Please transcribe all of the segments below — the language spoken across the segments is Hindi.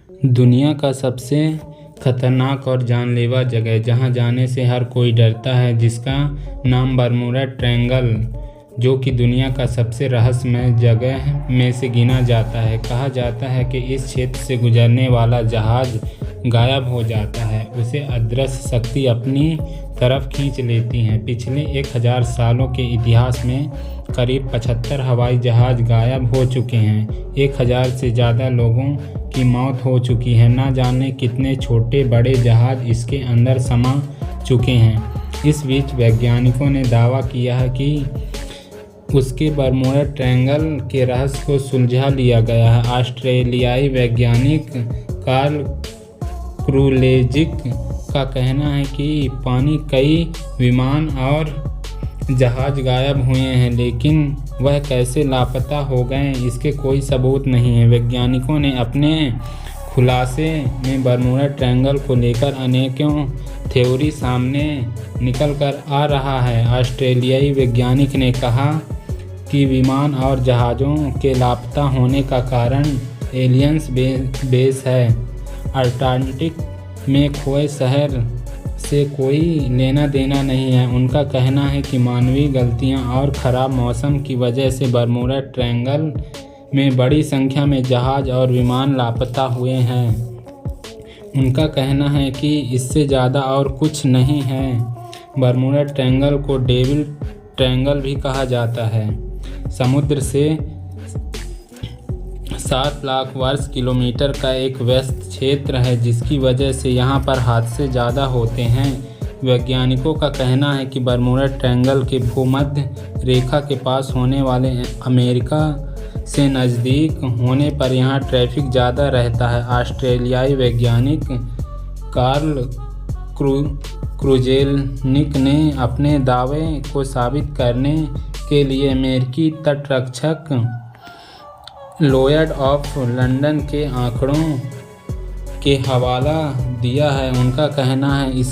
दुनिया का सबसे खतरनाक और जानलेवा जगह जहां जाने से हर कोई डरता है, जिसका नाम बरमूडा ट्रायंगल, जो कि दुनिया का सबसे रहस्यमय जगह में से गिना जाता है। कहा जाता है कि इस क्षेत्र से गुजरने वाला जहाज गायब हो जाता है, उसे अदृश्य शक्ति अपनी तरफ खींच लेती है। पिछले 1000 सालों के इतिहास में करीब 75 हवाई जहाज गायब हो चुके हैं। 1000 से ज़्यादा लोगों की मौत हो चुकी है। न जाने कितने छोटे बड़े जहाज इसके अंदर समा चुके हैं। इस बीच वैज्ञानिकों ने दावा किया है कि उसके बरमूडा ट्रायंगल के रहस्य को सुलझा लिया गया है। ऑस्ट्रेलियाई वैज्ञानिक कार्ल क्रूलेजिक का कहना है कि पानी कई विमान और जहाज गायब हुए हैं, लेकिन वह कैसे लापता हो गए इसके कोई सबूत नहीं है। वैज्ञानिकों ने अपने खुलासे में बरमूडा ट्रायंगल को लेकर अनेकों थ्योरी सामने निकल कर आ रहा है। ऑस्ट्रेलियाई वैज्ञानिक ने कहा कि विमान और जहाज़ों के लापता होने का कारण एलियंस बेस है। अटलांटिक में खोए शहर से कोई लेना देना नहीं है। उनका कहना है कि मानवीय गलतियां और ख़राब मौसम की वजह से बरमूडा ट्रायंगल में बड़ी संख्या में जहाज़ और विमान लापता हुए हैं। उनका कहना है कि इससे ज़्यादा और कुछ नहीं है। बरमूडा ट्रायंगल को डेविल ट्रायंगल भी कहा जाता है। समुद्र से 7 लाख वर्ग किलोमीटर का एक व्यस्त क्षेत्र है, जिसकी वजह से यहाँ पर हादसे ज़्यादा होते हैं। वैज्ञानिकों का कहना है कि बरमूडा ट्रायंगल के भूमध्य रेखा के पास होने वाले अमेरिका से नज़दीक होने पर यहाँ ट्रैफिक ज़्यादा रहता है। ऑस्ट्रेलियाई वैज्ञानिक कार्ल क्रूजेलनिक ने अपने दावे को साबित करने के लिए अमेरिकी तटरक्षक लॉयड ऑफ लंदन के आंकड़ों के हवाला दिया है। उनका कहना है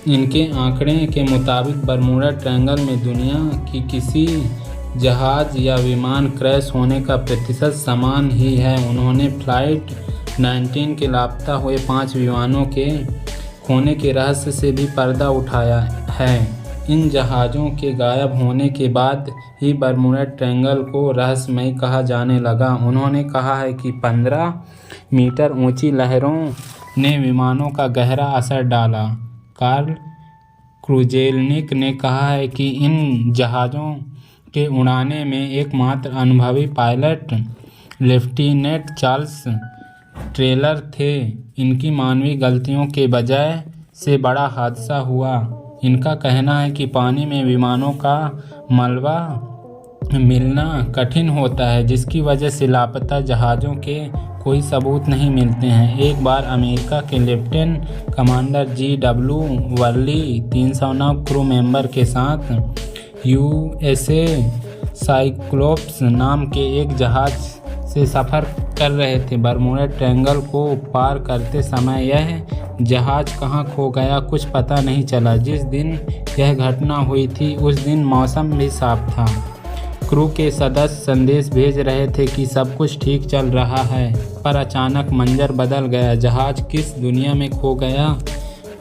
इनके आंकड़े के मुताबिक बरमूडा ट्रायंगल में दुनिया की किसी जहाज या विमान क्रैश होने का प्रतिशत समान ही है। उन्होंने फ्लाइट 19 के लापता हुए 5 विमानों के खोने के रहस्य से भी पर्दा उठाया है। इन जहाज़ों के गायब होने के बाद ही बरमूडा ट्रायंगल को रहस्यमय कहा जाने लगा। उन्होंने कहा है कि 15 मीटर ऊंची लहरों ने विमानों का गहरा असर डाला। कार्ल क्रूजेलनिक ने कहा है कि इन जहाज़ों के उड़ाने में एकमात्र अनुभवी पायलट लेफ्टिनेंट चार्ल्स टेलर थे। इनकी मानवीय गलतियों के वजह से बड़ा हादसा हुआ। इनका कहना है कि पानी में विमानों का मलबा मिलना कठिन होता है, जिसकी वजह से लापता जहाज़ों के कोई सबूत नहीं मिलते हैं। एक बार अमेरिका के lieutenant commander G W. Worley 309 crew member के साथ यूएसए साइक्लोप्स नाम के एक जहाज़ से सफ़र कर रहे थे। बरमूडा ट्रायंगल को पार करते समय यह जहाज़ कहाँ खो गया कुछ पता नहीं चला। जिस दिन यह घटना हुई थी उस दिन मौसम भी साफ था। क्रू के सदस्य संदेश भेज रहे थे कि सब कुछ ठीक चल रहा है, पर अचानक मंजर बदल गया। जहाज़ किस दुनिया में खो गया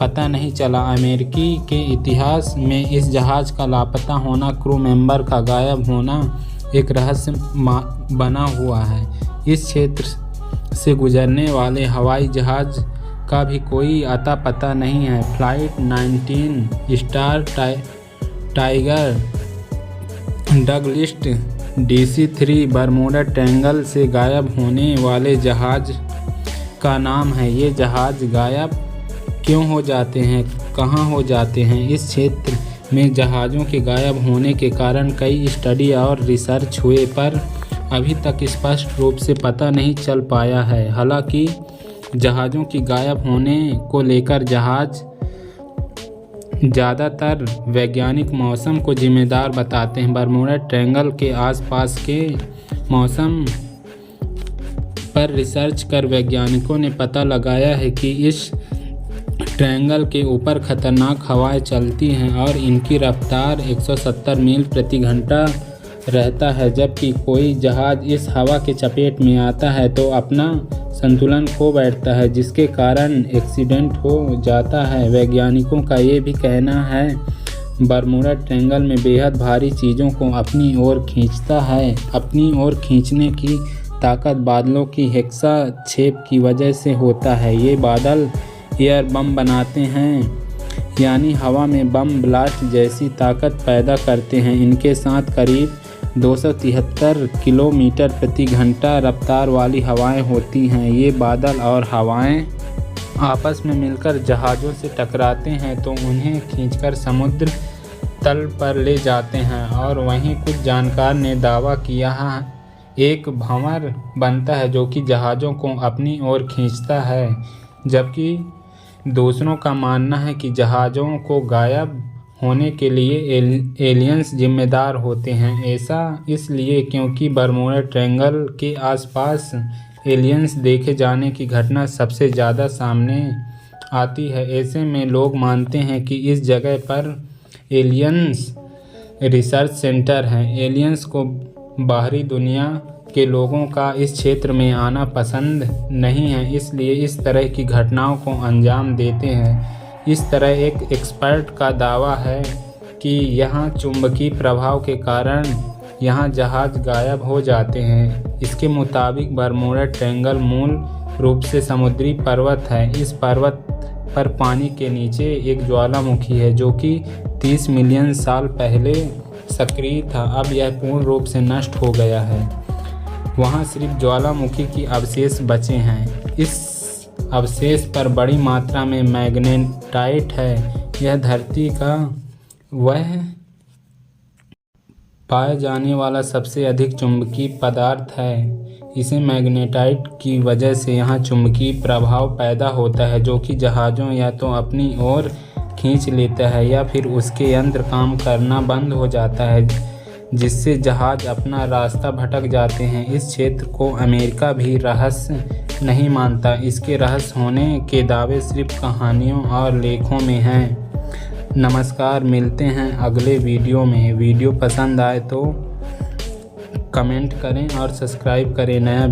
पता नहीं चला। अमेरिकी के इतिहास में इस जहाज़ का लापता होना, क्रू मेंबर का गायब होना एक रहस्य बना हुआ है। इस क्षेत्र से गुजरने वाले हवाई जहाज़ का भी कोई अता पता नहीं है। Flight 19 Star Tiger Douglas DC-3 Bermuda Triangle से गायब होने वाले जहाज़ का नाम है। ये जहाज़ गायब क्यों हो जाते हैं, कहाँ हो जाते हैं? इस क्षेत्र में जहाज़ों के गायब होने के कारण कई स्टडी और रिसर्च हुए, पर अभी तक स्पष्ट रूप से पता नहीं चल पाया है। हालांकि जहाज़ों की गायब होने को लेकर ज़्यादातर वैज्ञानिक मौसम को जिम्मेदार बताते हैं। बरमूडा ट्रायंगल के आसपास के मौसम पर रिसर्च कर वैज्ञानिकों ने पता लगाया है कि इस ट्रायंगल के ऊपर खतरनाक हवाएं चलती हैं और इनकी रफ्तार 170 मील प्रति घंटा रहता है, जबकि कोई जहाज़ इस हवा के चपेट में आता है तो अपना संतुलन खो बैठता है, जिसके कारण एक्सीडेंट हो जाता है। वैज्ञानिकों का ये भी कहना है बरमूडा ट्रायंगल में बेहद भारी चीज़ों को अपनी ओर खींचता है। अपनी ओर खींचने की ताकत बादलों की हेक्सा छेप की वजह से होता है। ये बादल एयर बम बनाते हैं, यानी हवा में बम ब्लास्ट जैसी ताकत पैदा करते हैं। इनके साथ करीब 273 किलोमीटर प्रति घंटा रफ्तार वाली हवाएं होती हैं। ये बादल और हवाएं आपस में मिलकर जहाज़ों से टकराते हैं तो उन्हें खींचकर समुद्र तल पर ले जाते हैं, और वहीं कुछ जानकार ने दावा किया है एक भंवर बनता है जो कि जहाज़ों को अपनी ओर खींचता है, जबकि दूसरों का मानना है कि जहाज़ों को गायब होने के लिए एलियंस जिम्मेदार होते हैं। ऐसा इसलिए क्योंकि बरमूडा ट्रायंगल के आसपास एलियंस देखे जाने की घटना सबसे ज़्यादा सामने आती है। ऐसे में लोग मानते हैं कि इस जगह पर एलियंस रिसर्च सेंटर है। एलियंस को बाहरी दुनिया के लोगों का इस क्षेत्र में आना पसंद नहीं है, इसलिए इस तरह की घटनाओं को अंजाम देते हैं। इस तरह एक एक्सपर्ट का दावा है कि यहाँ चुंबकीय प्रभाव के कारण यहाँ जहाज़ गायब हो जाते हैं। इसके मुताबिक बरमूडा ट्रायंगल मूल रूप से समुद्री पर्वत है। इस पर्वत पर पानी के नीचे एक ज्वालामुखी है जो कि 30 मिलियन साल पहले सक्रिय था। अब यह पूर्ण रूप से नष्ट हो गया है। वहाँ सिर्फ ज्वालामुखी की अवशेष बचे हैं। इस अवशेष पर बड़ी मात्रा में मैग्नेटाइट है। यह धरती का वह पाए जाने वाला सबसे अधिक चुंबकीय पदार्थ है। इसे मैग्नेटाइट की वजह से यहाँ चुंबकीय प्रभाव पैदा होता है जो कि जहाज़ों या तो अपनी ओर खींच लेता है या फिर उसके यंत्र काम करना बंद हो जाता है, जिससे जहाज़ अपना रास्ता भटक जाते हैं। इस क्षेत्र को अमेरिका भी रहस्य नहीं मानता। इसके रहस्य होने के दावे सिर्फ कहानियों और लेखों में हैं। नमस्कार, मिलते हैं अगले वीडियो में। वीडियो पसंद आए तो कमेंट करें और सब्सक्राइब करें। नया